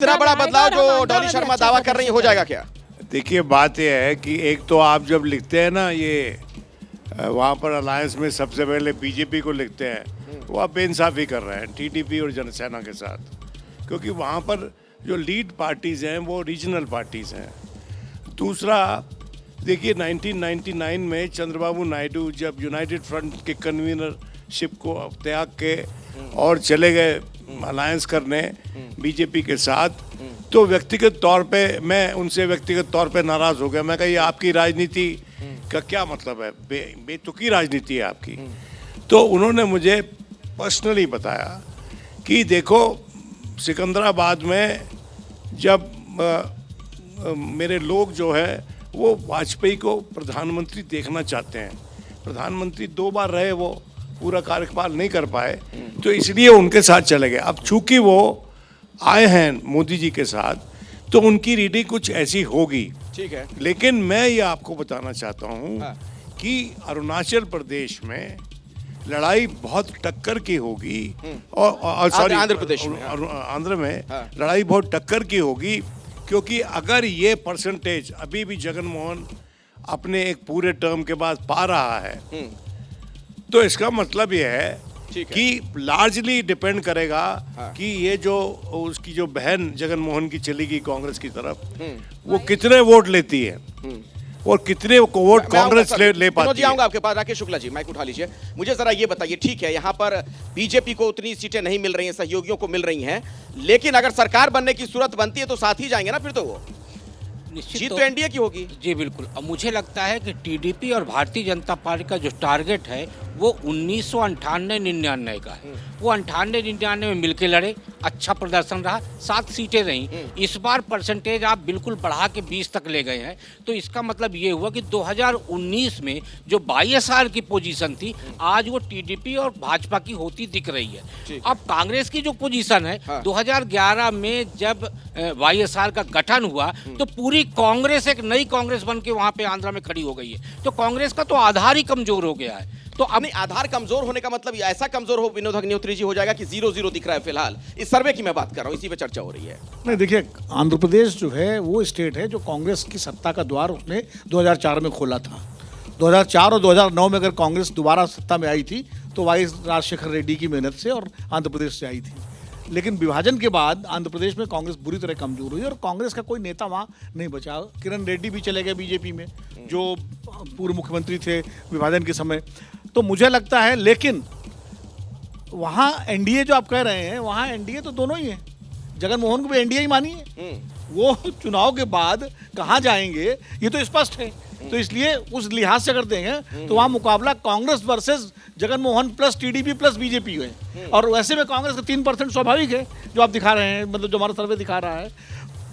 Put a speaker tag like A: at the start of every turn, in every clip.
A: इतना बड़ा बदलाव जो डॉली शर्मा दावा कर रही है हो जाएगा क्या?
B: देखिए, बात यह है कि एक तो आप जब लिखते हैं ना, ये वहाँ पर अलायंस में सबसे पहले बीजेपी को लिखते हैं, वो आप बेइंसाफी कर रहे हैं टीडीपी और जनसेना के साथ, क्योंकि वहाँ पर जो लीड पार्टीज हैं वो रीजनल पार्टीज हैं। दूसरा, देखिए 1999 में चंद्रबाबू नायडू जब यूनाइटेड फ्रंट के कन्वीनरशिप को त्याग के और चले गए अलायंस करने बीजेपी के साथ, तो व्यक्तिगत तौर पे मैं उनसे व्यक्तिगत तौर पे नाराज़ हो गया। मैं कहा ये आपकी राजनीति का क्या मतलब है, बेतुकी राजनीति है आपकी। तो उन्होंने मुझे पर्सनली बताया कि देखो, सिकंदराबाद में जब मेरे लोग जो है वो वाजपेयी को प्रधानमंत्री देखना चाहते हैं, प्रधानमंत्री 2 बार रहे, वो पूरा कार्यकाल नहीं कर पाए, तो इसलिए उनके साथ चले गए। अब चूंकि वो आए हैं मोदी जी के साथ, तो उनकी रीडिंग कुछ ऐसी होगी, ठीक है। लेकिन मैं ये आपको बताना चाहता हूँ कि अरुणाचल प्रदेश में लड़ाई बहुत टक्कर की होगी, और सॉरी
A: आंध्र प्रदेश में,
B: आंध्र में लड़ाई बहुत टक्कर की होगी, क्योंकि अगर ये परसेंटेज अभी भी जगन मोहन अपने एक पूरे टर्म के बाद पा रहा है, तो इसका मतलब ये है कि लार्जली डिपेंड करेगा कि ये जो उसकी जो बहन जगन मोहन की चली गई कांग्रेस की तरफ, वो कितने वोट लेती है और कितने वोट कांग्रेस ले पाती है।
A: आऊंगा आपके पास। राकेश शुक्ला जी, माइक उठा लीजिए। मुझे जरा ये बताइए, ठीक है यहाँ पर बीजेपी को उतनी सीटें नहीं मिल रही हैं, सहयोगियों को मिल रही हैं, लेकिन अगर सरकार बनने की सूरत बनती है तो साथ ही जाएंगे ना फिर तो वो जीत तो एनडीए की होगी।
C: जी बिल्कुल। अब मुझे लगता है कि टीडीपी और भारतीय जनता पार्टी का जो टारगेट है वो 1998-99 का है। वो 98-99 में मिलके लड़े, अच्छा प्रदर्शन रहा, 7 सीटें रहीं। इस बार परसेंटेज आप बिल्कुल बढ़ा के 20 तक ले गए हैं, तो इसका मतलब ये हुआ कि 2019 में जो वाईएसआर की पोजीशन थी, आज वो टीडीपी और भाजपा की होती दिख रही है। अब कांग्रेस की जो पोजीशन है, 2011 में जब वाईएसआर का गठन हुआ तो पूरी कांग्रेस एक नई कांग्रेस बन के वहां पे आंध्र में खड़ी हो गई है। तो कांग्रेस का तो आधार ही कमजोर हो गया है।
A: तो अपने आधार कमजोर होने का मतलब ऐसा कमजोर हो विनोद अग्निहोत्री जी हो जाएगा कि 0-0 दिख रहा है फिलहाल। इस सर्वे की मैं बात कर रहा हूं, इसी पे चर्चा हो रही है।
D: नहीं, देखिए, आंध्र प्रदेश जो है वो स्टेट है जो कांग्रेस की सत्ता का द्वार उसने 2004 में खोला था। 2004 और 2009 में अगर कांग्रेस दोबारा सत्ता में आई थी तो वाईएस राजशेखर रेड्डी की मेहनत से और आंध्र प्रदेश से आई थी। लेकिन विभाजन के बाद आंध्र प्रदेश में कांग्रेस बुरी तरह कमजोर हुई और कांग्रेस का कोई नेता वहाँ नहीं बचा। किरण रेड्डी भी चले गए बीजेपी में, जो पूर्व मुख्यमंत्री थे विभाजन के समय। तो मुझे लगता है, लेकिन वहाँ एनडीए जो आप कह रहे हैं, वहाँ एनडीए तो दोनों ही हैं। जगन मोहन को भी एनडीए ही मानिए, वो चुनाव के बाद कहाँ जाएंगे ये तो स्पष्ट है। तो इसलिए उस लिहाज से अगर देंगे तो वहाँ मुकाबला Congress versus Jagan Mohan plus TDP plus BJP है। और वैसे में कांग्रेस का 3% स्वाभाविक है जो आप दिखा रहे हैं, मतलब जो हमारा सर्वे दिखा रहा है।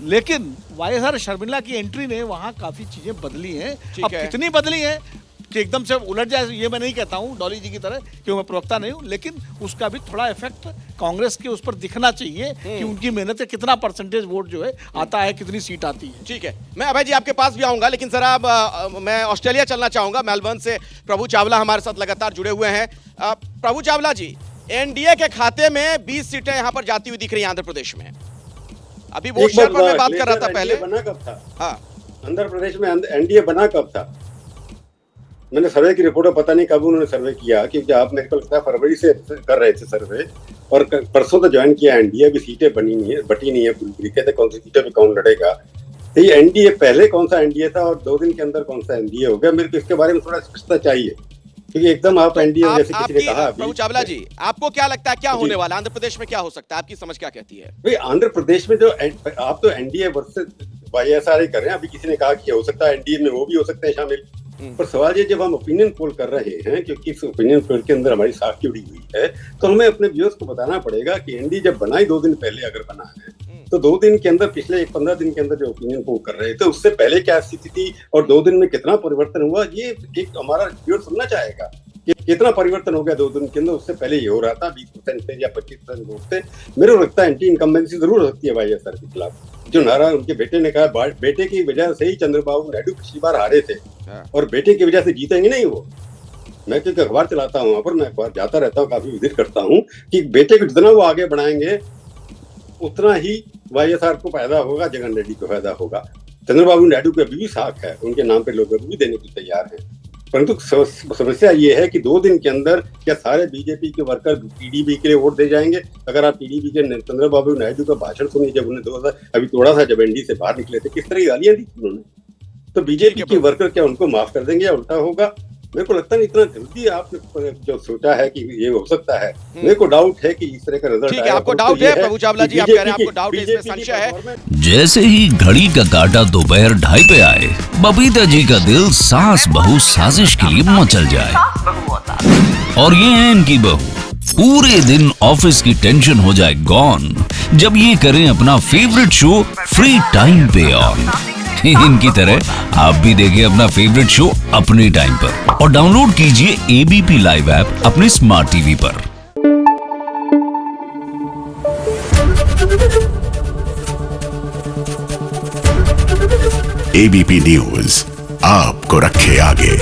D: लेकिन वाईएसआर शर्मिला की एंट्री ने वहाँ काफ़ी चीज़ें बदली हैं। अब कितनी बदली हैं कि एकदम से उलट जाए, ये मैं नहीं कहता हूँ डॉली जी की तरह, क्योंकि मैं प्रवक्ता नहीं हूँ, लेकिन उसका भी थोड़ा इफेक्ट कांग्रेस के उस पर दिखना चाहिए कि उनकी मेहनत से कितना परसेंटेज वोट जो है आता है, कितनी सीट आती है।
A: ठीक है, मैं अभय जी आपके पास भी आऊंगा, लेकिन जरा मैं ऑस्ट्रेलिया चलना चाहूंगा। मेलबर्न से प्रभु चावला हमारे साथ लगातार जुड़े हुए हैं। प्रभु चावला जी, एनडीए के खाते में 20 सीटें यहाँ पर जाती हुई दिख रही है आंध्र प्रदेश में। अभी वोट शेयर पर मैं बात कर रहा था पहले।
E: बना कब था? हाँ, आंध्र प्रदेश में एनडीए बना कब था? मैंने सर्वे की रिपोर्ट पता नहीं कब उन्होंने सर्वे किया, क्योंकि आप मेरे को लगता है फरवरी से कर रहे थे सर्वे, और परसों तो ज्वाइन किया एनडीए। अभी सीटें बटी नहीं है पूरी तरीके से, कौन सी सीटें पे कौन लड़ेगा। तो ये एनडीए पहले कौन सा एनडीए था और 2 दिन के अंदर कौन सा एनडीए हो गया, मेरे को इसके बारे में थोड़ा स्पष्टता चाहिए, क्योंकि एकदम आप एनडीए जैसे किसी ने कहा।
A: प्रभु चावला जी, आपको क्या लगता है क्या होने वाला आंध्र प्रदेश में, क्या हो सकता है, आपकी समझ क्या कहती है?
E: भाई, आंध्र प्रदेश में जो आप तो एनडीए वर्सेस वाईएसआर ही कर रहे हैं। अभी किसी ने कहा कि हो सकता है एनडीए में वो भी हो सकते हैं शामिल, पर सवाल ये, जब हम ओपिनियन पोल कर रहे हैं, क्योंकि इस ओपिनियन पोल के अंदर हमारी साख जुड़ी हुई है, तो हमें अपने व्यूअर्स को बताना पड़ेगा कि एनडीए जब बना ही 2 दिन पहले अगर बना है, तो 2 दिन के अंदर, पिछले 15 दिन के अंदर जो ओपिनियन पोल कर रहे थे, उससे पहले क्या स्थिति थी और 2 दिन में कितना परिवर्तन हुआ, ये एक हमारा व्यूअर सुनना चाहेगा कि कितना परिवर्तन हो गया 2 दिन के अंदर। उससे पहले ये हो रहा था 20% से या 25% वोट से। मेरे को लगता है एंटी इनकम्बेंसी जरूर हो सकती है वाईएसआर के खिलाफ। जो नारा उनके बेटे ने कहा, बेटे की वजह से ही चंद्रबाबू नायडू पिछली बार हारे थे, और बेटे की वजह से जीतेंगे नहीं वो। मैं क्योंकि अखबार चलाता हूँ वहाँ पर, मैं अखबार जाता रहता हूँ, काफी विजिट करता हूँ, कि बेटे को जितना वो आगे बढ़ाएंगे उतना ही वाईएसआर को फायदा होगा, जगन रेड्डी को फायदा होगा। चंद्रबाबू नायडू के अभी भी साख है, उनके नाम पे लोग अभी भी देने को तैयार हैं। परंतु समस्या ये है कि 2 दिन के अंदर क्या सारे बीजेपी के वर्कर टीडीपी के लिए वोट दे जाएंगे? अगर आप टीडीपी के चंद्रबाबू नायडू का भाषण सुनिए, जब उन्हें 2000 अभी थोड़ा सा जब एनडीए से बाहर निकले थे, किस तरह की गालियां दी उन्होंने। तो बीजेपी के वर्कर क्या उनको माफ कर देंगे या उल्टा होगा? मेरे को लगता नहीं इतना जल्दी आपने जो सोचा है कि ये हो सकता है, मेरे को डाउट है कि इस तरह का रिजल्ट।
A: ठीक है, आपको डाउट है प्रभु चावला जी, आप कह रहे हैं आपको डाउट है, इसमें संशय है।
F: जैसे ही घड़ी का काटा दोपहर 2:30 पे आए, बबीता जी का दिल सास बहू साजिश के लिए मचल जाए। और ये है इनकी बहू, पूरे दिन ऑफिस की टेंशन हो जाए गॉन जब ये करें अपना फेवरेट शो फ्री टाइम पे ऑन। इनकी तरह आप भी देखिए अपना फेवरेट शो अपने टाइम पर और डाउनलोड कीजिए एबीपी लाइव ऐप अपने स्मार्ट टीवी पर।
G: एबीपी न्यूज आपको रखे आगे।